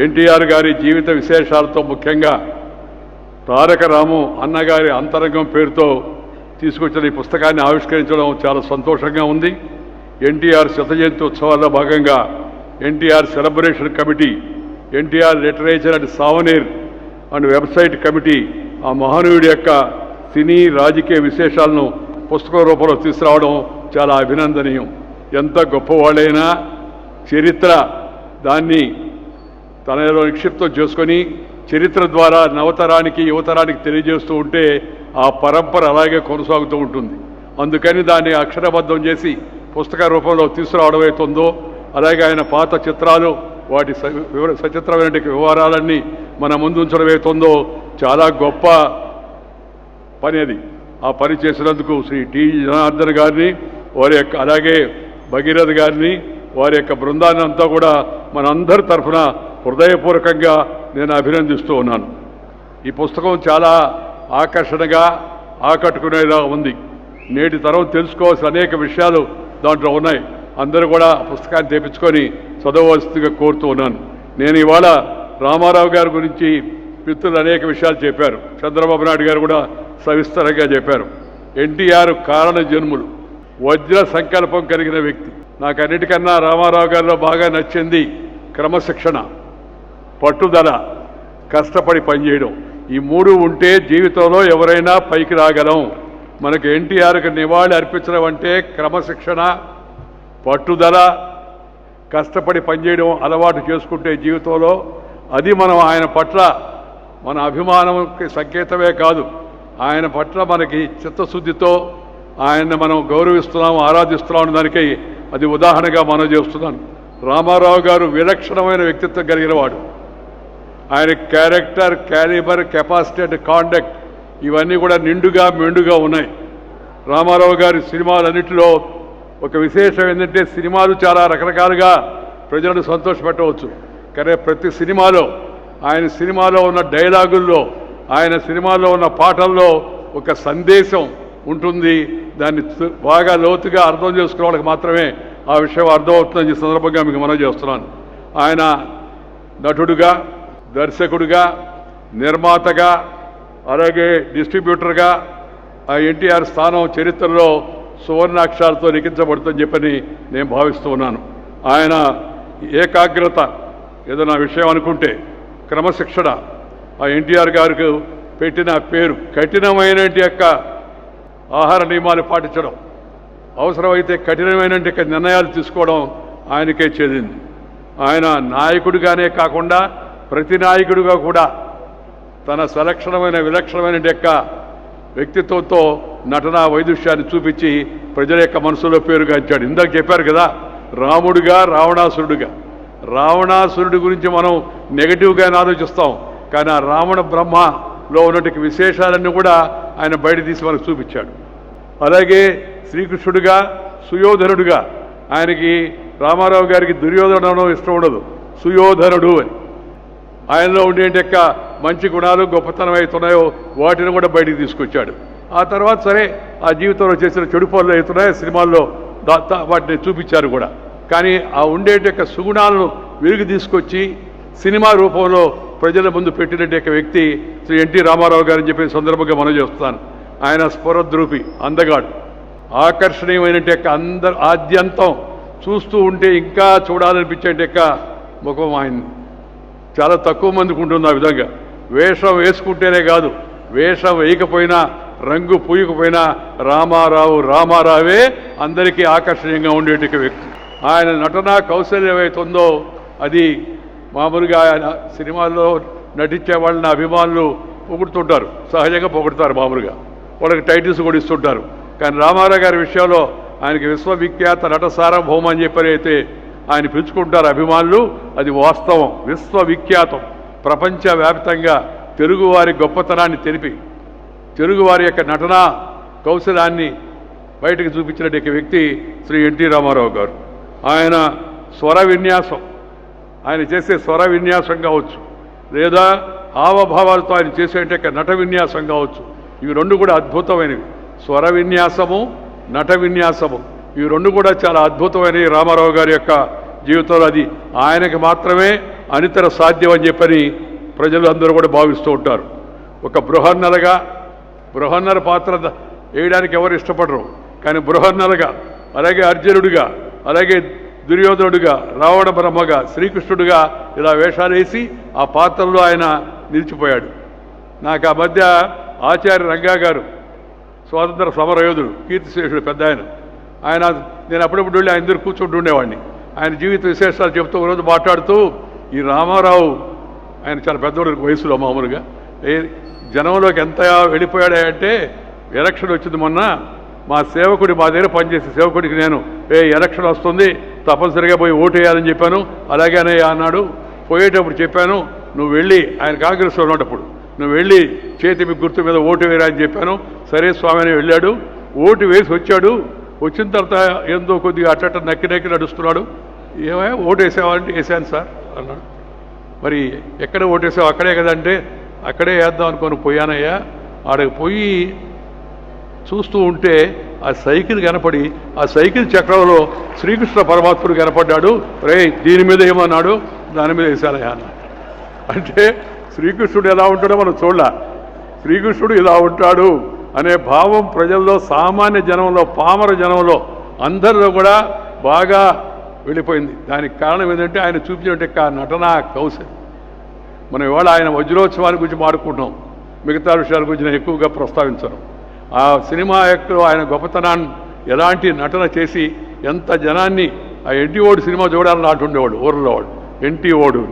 ఎన్టీఆర్ గారి జీవిత విశేషాలతో ముఖ్యంగా తారక రాము అన్నగారి అంతరంగం పేరుతో తీసుకొచ్చిన ఈ పుస్తకాన్ని ఆవిష్కరించడం చాలా సంతోషంగా ఉంది. ఎన్టీఆర్ శత జయంతి ఉత్సవాల్లో భాగంగా NTR celebration committee, NTR literature and souvenir and website committee ఆ మహనీయుడి యొక్క సినీ రాజకీయ విశేషాలను పుస్తక రూపంలో తీసుకురావడం చాలా అభినందనీయం. ఎంత గొప్పవాళ్ళైనా చరిత్ర దాన్ని తనలో నిక్షిప్తం చేసుకొని చరిత్ర ద్వారా నవతరానికి యువతరానికి తెలియజేస్తూ ఉంటే ఆ పరంపర అలాగే కొనసాగుతూ ఉంటుంది. అందుకని దాన్ని అక్షరబద్ధం చేసి పుస్తక రూపంలో తీసుకురావడం అవుతుందో, అలాగే ఆయన పాత చిత్రాలు వాటి సచిత్రమైన వివరాలన్నీ మన ముందు ఉంచడం అవుతుందో చాలా గొప్ప పని అది. ఆ పని చేసినందుకు శ్రీ టి జనార్దన్ గారిని, వారి యొక్క అలాగే భగీరథ గారిని, వారి యొక్క బృందాన్ని అంతా కూడా మనందరి తరఫున హృదయపూర్వకంగా నేను అభినందిస్తూ ఉన్నాను. ఈ పుస్తకం చాలా ఆకర్షణగా ఆకట్టుకునేలా ఉంది. నేటి తరం తెలుసుకోవాల్సిన అనేక విషయాలు దాంట్లో ఉన్నాయి. అందరూ కూడా పుస్తకాన్ని తెప్పించుకొని చదవవలసిందిగా కోరుతూ ఉన్నాను. నేను ఇవాళ రామారావు గారి గురించి మిత్రులు అనేక విషయాలు చెప్పారు. చంద్రబాబు నాయుడు గారు కూడా సవిస్తరంగా చెప్పారు. ఎన్టీఆర్ కారణ జన్ములు, వజ్ర సంకల్పం కలిగిన వ్యక్తి. నాకు అన్నిటికన్నా రామారావు గారిలో బాగా నచ్చింది క్రమశిక్షణ, పట్టుదల, కష్టపడి పనిచేయడం. ఈ మూడు ఉంటే జీవితంలో ఎవరైనా పైకి రాగలం. మనకు ఎన్టీఆర్కి నివాళి అర్పించడం అంటే క్రమశిక్షణ, పట్టుదల, కష్టపడి పనిచేయడం అలవాటు చేసుకుంటే జీవితంలో అది మనం ఆయన పట్ల మన అభిమానంకి సంకేతమే కాదు, ఆయన పట్ల మనకి చిత్తశుద్ధితో ఆయన్ని మనం గౌరవిస్తున్నాం, ఆరాధిస్తున్నాం దానికి అది ఉదాహరణగా మనం చేస్తున్నాను. రామారావు గారు విలక్షణమైన వ్యక్తిత్వం కలిగిన వాడు. ఆయన character, calibre, capacity and conduct ఇవన్నీ కూడా నిండుగా మెండుగా ఉన్నాయి. రామారావు గారి సినిమాలన్నింటిలో ఒక విశేషం ఏంటంటే సినిమాలు చాలా రకరకాలుగా ప్రజలను సంతోషపెట్టవచ్చు, కానీ ప్రతి సినిమాలో ఆయన సినిమాలో ఉన్న డైలాగుల్లో, ఆయన సినిమాలో ఉన్న పాటల్లో ఒక సందేశం ఉంటుంది. దాన్ని బాగా లోతుగా అర్థం చేసుకునే వాళ్ళకి మాత్రమే ఆ విషయం అర్థమవుతుందని ఈ సందర్భంగా మీకు మనవి చేస్తున్నాను. ఆయన నటుడుగా, దర్శకుడిగా, నిర్మాతగా, అలాగే డిస్ట్రిబ్యూటర్గా ఆ ఎన్టీఆర్ స్థానం చరిత్రలో సువర్ణాక్షరాలతో లిఖించబడుతుందని చెప్పని నేను భావిస్తూ ఉన్నాను. ఆయన ఏకాగ్రత, ఏదైనా విషయం అనుకుంటే క్రమశిక్షణ, ఆ ఎన్టీఆర్ గారికి పెట్టిన పేరు కఠినమైన యొక్క ఆహార నియమాలు పాటించడం, అవసరమైతే కఠినమైన నిర్ణయాలు తీసుకోవడం ఆయనకే చెందింది. ఆయన నాయకుడిగానే కాకుండా ప్రతి నాయకుడిగా కూడా తన విలక్షణమైన యొక్క వ్యక్తిత్వంతో నటనా వైదుష్యాన్ని చూపించి ప్రజల యొక్క మనసులో పేరుగాంచాడు. ఇందాక చెప్పారు కదా, రాముడిగా, రావణాసురుడిగా. రావణాసురుడి గురించి మనం నెగటివ్గా ఆలోచిస్తాం, కానీ ఆ రావణ బ్రహ్మలో ఉన్నటువంటి విశేషాలన్నీ కూడా ఆయన బయట తీసి మనకు చూపించాడు. అలాగే శ్రీకృష్ణుడిగా, సుయోధనుడిగా. ఆయనకి రామారావు గారికి దుర్యోధనం ఇష్టం ఉండదు, సుయోధనుడు అని. ఆయనలో ఉండే యొక్క మంచి గుణాలు, గొప్పతనం అవుతున్నాయో వాటిని కూడా బయటికి తీసుకొచ్చాడు. ఆ తర్వాత సరే ఆ జీవితంలో చేసిన చెడు పనులు అవుతున్నాయో సినిమాల్లో వాటిని చూపించారు కూడా. కానీ ఆ ఉండే యొక్క సుగుణాలను వెలుగు తీసుకొచ్చి సినిమా రూపంలో ప్రజల ముందు పెట్టిన వ్యక్తి శ్రీ ఎన్టీ రామారావు గారని చెప్పే సందర్భంగా మనం చేస్తాను. ఆయన స్ఫురద్రూపి, అందగాడు, ఆకర్షణీయమైన ఆద్యంతం చూస్తూ ఉంటే ఇంకా చూడాలనిపించే యొక్క ముఖం ఆయన్ని. చాలా తక్కువ మందికి ఉంటుంది ఆ విధంగా. వేషం వేసుకుంటేనే కాదు, వేషం వేయకపోయినా, రంగు పూయకపోయినా రామారావే అందరికీ ఆకర్షణీయంగా ఉండేట వ్యక్తి. ఆయన నటనా కౌశల్యం ఏమవుతుందో అది మామూలుగా ఆయన సినిమాల్లో నటించే వాళ్ళని అభిమానులు పొగుడుతుంటారు, సహజంగా పొగుడుతారు, మామూలుగా వాళ్ళకి టైటిల్స్ కూడా ఇస్తుంటారు. కానీ రామారావు గారి విషయంలో ఆయనకి విశ్వవిఖ్యాత నట సార్వభౌమ అని చెప్పని అయితే ఆయన పిలుచుకుంటారు అభిమానులు. అది వాస్తవం, విశ్వవిఖ్యాతం. ప్రపంచవ్యాప్తంగా తెలుగువారి గొప్పతనాన్ని తెలిపి తెలుగువారి యొక్క నటనా కౌశలాన్ని బయటకు చూపించిన వ్యక్తి శ్రీ ఎన్టీ రామారావు గారు. ఆయన స్వర విన్యాసం, ఆయన చేసే స్వర విన్యాసం కావచ్చు, లేదా హావభావాలతో ఆయన చేసే నట విన్యాసం కావచ్చు, ఇవి రెండు కూడా అద్భుతమైనవి. స్వర విన్యాసము, నట విన్యాసము, ఇవి రెండు కూడా చాలా అద్భుతమైనవి రామారావు గారి యొక్క జీవితంలో. అది ఆయనకి మాత్రమే అనితర సాధ్యం అని చెప్పని ప్రజలు అందరూ కూడా భావిస్తూ ఉంటారు. ఒక బృహన్నర పాత్ర వేయడానికి ఎవరు ఇష్టపడరు, కానీ బృహన్నరగా, అలాగే అర్జునుడిగా, అలాగే దుర్యోధనుడిగా, రావణ బ్రహ్మగా, శ్రీకృష్ణుడిగా ఇలా వేషాలు వేసి ఆ పాత్రలో ఆయన నిలిచిపోయాడు. నాకు ఆ మధ్య ఆచార్య రంగా గారు, స్వాతంత్ర సమరయోధుడు, కీర్తిశేషుడు, పెద్ద ఆయన నేను అప్పుడప్పుడు వెళ్ళి ఆయన దగ్గర కూర్చుంటూ ఉండేవాడిని. ఆయన జీవిత విశేషాలు చెప్తూ ఒకరోజు మాట్లాడుతూ, ఈ రామారావు ఆయన చాలా పెద్దోడు వయసులో, మామూలుగా జనంలోకి ఎంత వెళ్ళిపోయాడంటే, ఎలక్షన్ వచ్చింది మొన్న, మా దగ్గర పనిచేసే సేవకుడికి నేను ఎలక్షన్ వస్తుంది తప్పనిసరిగా పోయి ఓటు వేయాలని చెప్పాను. అలాగే అన్నాడు. పోయేటప్పుడు చెప్పాను, నువ్వు వెళ్ళి, ఆయన కాంగ్రెస్లో ఉన్నప్పుడు, నువ్వు వెళ్ళి చేతి మీ గుర్తు మీద ఓటు వేయరా అని చెప్పాను. సరే స్వామి అని వెళ్ళాడు, ఓటు వేసి వచ్చాడు. వచ్చిన తర్వాత ఏందో కొద్దిగా అట్ట నక్కి నడుస్తున్నాడు. ఏమయ్యా ఓటు వేసావంటే వేసాను సార్ అన్నాడు. మరి ఎక్కడ ఓటు వేసావు? అక్కడే కదంటే అక్కడే వేద్దాం అనుకొని పోయానయ్యా. ఆడకి పోయి చూస్తూ ఉంటే ఆ సైకిల్ కనపడి, ఆ సైకిల్ చక్రంలో శ్రీకృష్ణ పరమాత్ముడు కనపడ్డాడు. దీని మీద ఏమన్నాడు, దాని మీద వేసానయ్యా అన్నాడు. అంటే శ్రీకృష్ణుడు ఎలా ఉంటాడో మనం చూడాల, శ్రీకృష్ణుడు ఇలా ఉంటాడు అనే భావం ప్రజల్లో, సామాన్య జనంలో, పామర జనంలో అందరిలో కూడా బాగా వెళ్ళిపోయింది. దానికి కారణం ఏంటంటే ఆయన చూపించినట్టు నటనా కౌశలం. మనం ఇవాళ ఆయన వజ్రోత్సవాల గురించి మాట్లాడుకుంటున్నాం, మిగతా విషయాల గురించి నేను ఎక్కువగా ప్రస్తావించను. ఆ సినిమా యొక్క ఆయన గొప్పతనాన్ని, ఎలాంటి నటన చేసి ఎంత జనాన్ని, ఆ ఎన్టీ ఓడు సినిమా చూడాలని నాటుండేవాడు ఊర్లో వాడు, ఎన్టీ ఓడు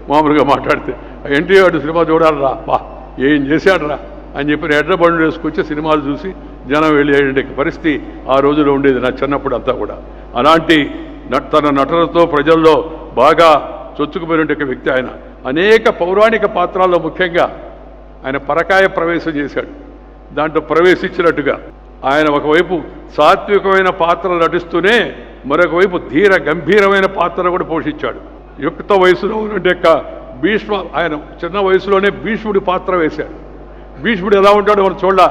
మామూలుగా మాట్లాడితే, ఆ ఎన్టీ ఓడు సినిమా చూడాలరా, ఏం చేశాడు రా అని చెప్పి ఎడ్ల బండ్లు వేసుకొచ్చి సినిమాలు చూసి జనం వెళ్ళే పరిస్థితి ఆ రోజులో ఉండేది నా చిన్నప్పుడు అంతా కూడా. అలాంటి తన నటనతో ప్రజల్లో బాగా చొచ్చుకుపోయిన వ్యక్తి ఆయన. అనేక పౌరాణిక పాత్రల్లో ముఖ్యంగా ఆయన పరకాయ ప్రవేశం చేశాడు. దాంట్లో ప్రవేశించినట్టుగా ఆయన ఒకవైపు సాత్వికమైన పాత్రలు నటిస్తూనే మరొక వైపు ధీర గంభీరమైన పాత్రలు కూడా పోషించాడు. యుక్త వయసులో ఉన్నట్టు ఆయన చిన్న వయసులోనే భీష్ముడి పాత్ర వేశాడు. భీష్ముడు ఎలా ఉంటాడో మనం చూడాల.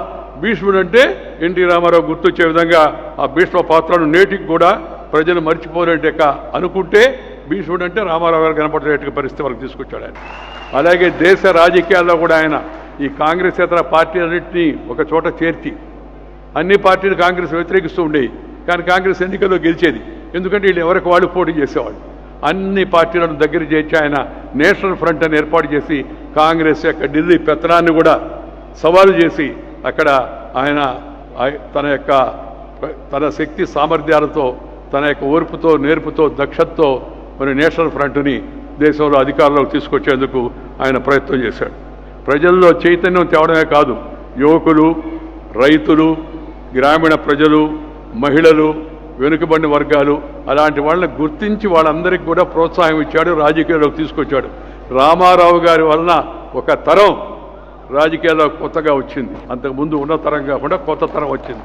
భీష్ముడు అంటే ఎన్టీ రామారావు గుర్తొచ్చే విధంగా ఆ భీష్మ పాత్రను నేటికి కూడా ప్రజలు మర్చిపోలేట అనుకుంటే, భీష్ముడు అంటే రామారావు గారు కనపడేట పరిస్థితి వాళ్ళకి తీసుకొచ్చాడు ఆయన. అలాగే దేశ రాజకీయాల్లో కూడా ఆయన ఈ కాంగ్రెసేతర పార్టీలన్నింటినీ ఒక చోట చేర్చి, అన్ని పార్టీలు కాంగ్రెస్ వ్యతిరేకిస్తూ ఉండేవి, కానీ కాంగ్రెస్ ఎన్నికల్లో గెలిచేది. ఎందుకంటే వీళ్ళు ఎవరికి వాళ్ళు పోటీ చేసేవాళ్ళు. అన్ని పార్టీలను దగ్గర చేర్చి ఆయన నేషనల్ ఫ్రంట్ అని ఏర్పాటు చేసి కాంగ్రెస్ యొక్క ఢిల్లీ పెత్తనాన్ని కూడా సవాలు చేసి అక్కడ ఆయన తన శక్తి సామర్థ్యాలతో, తన యొక్క ఓర్పుతో, నేర్పుతో, దక్షతతో మరి నేషనల్ ఫ్రంట్ని దేశంలో అధికారంలోకి తీసుకొచ్చేందుకు ఆయన ప్రయత్నం చేశాడు. ప్రజల్లో చైతన్యం తేవడమే కాదు, యువకులు, రైతులు, గ్రామీణ ప్రజలు, మహిళలు, వెనుకబడిన వర్గాలు, అలాంటి వాళ్ళని గుర్తించి వాళ్ళందరికీ కూడా ప్రోత్సాహం ఇచ్చాడు, రాజకీయాల్లోకి తీసుకొచ్చాడు. రామారావు గారి వలన ఒక తరం రాజకీయాల్లో కొత్తగా వచ్చింది. అంతకుముందు ఉన్న తరం కాకుండా కొత్త తరం వచ్చింది,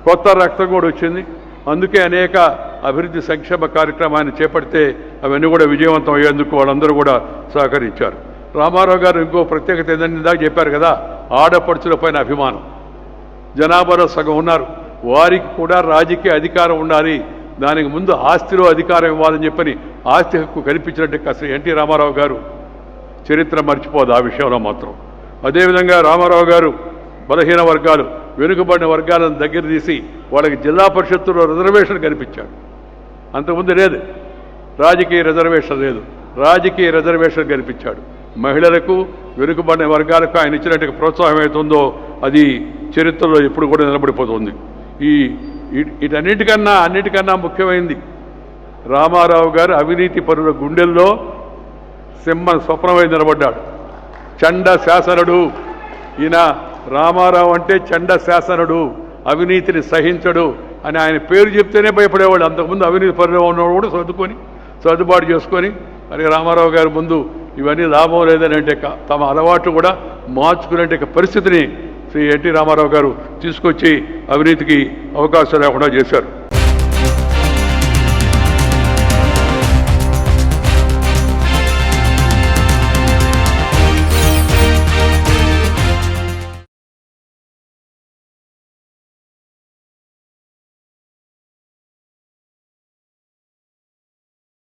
కొత్త రక్తం కూడా వచ్చింది. అందుకే అనేక అభివృద్ధి సంక్షేమ కార్యక్రమాన్ని చేపడితే అవన్నీ కూడా విజయవంతం అయ్యేందుకు వాళ్ళందరూ కూడా సహకరించారు. రామారావు గారు ఇంకో ప్రత్యేకత ఏంటంటే, ఇందాక చెప్పారు కదా, ఆడపడుచుల పైన అభిమానం. జనాభాలో సగం ఉన్నారు, వారికి కూడా రాజకీయ అధికారం ఉండాలి, దానికి ముందు ఆస్తిలో అధికారం ఇవ్వాలని చెప్పని ఆస్తి హక్కు కల్పించినట్టు అసలు ఎన్టీ రామారావు గారు చరిత్ర మర్చిపోదు ఆ విషయంలో మాత్రం. అదేవిధంగా రామారావు గారు బలహీన వర్గాలు, వెనుకబడిన వర్గాలను దగ్గర తీసి వాళ్ళకి జిల్లా పరిషత్తులో రిజర్వేషన్ కల్పించాడు. అంతకుముందు లేదు, రాజకీయ రిజర్వేషన్ లేదు, రాజకీయ రిజర్వేషన్ కల్పించాడు. మహిళలకు, వెనుకబడిన వర్గాలకు ఆయన ఇచ్చినట్టు ప్రోత్సాహం అవుతుందో అది చరిత్రలో ఎప్పుడు కూడా నిలబడిపోతుంది. అన్నిటికన్నా ముఖ్యమైనది, రామారావు గారు అవినీతి పరుల గుండెల్లో స్వప్నమై నిలబడ్డాడు. చండ శాసనుడు ఈయన. రామారావు అంటే చండ శాసనుడు, అవినీతిని సహించడు అని ఆయన పేరు చెప్తేనే భయపడేవాడు. అంతకుముందు అవినీతి పరులు ఉన్నవాడు కూడా సర్దుబాటు చేసుకొని, మరి రామారావు గారి ముందు ఇవన్నీ లాభం లేదని అంటే తమ అలవాటు కూడా మార్చుకునే పరిస్థితిని శ్రీ ఎన్టీ రామారావు గారు తీసుకొచ్చి అవినీతికి అవకాశం లేకుండా చేశారు.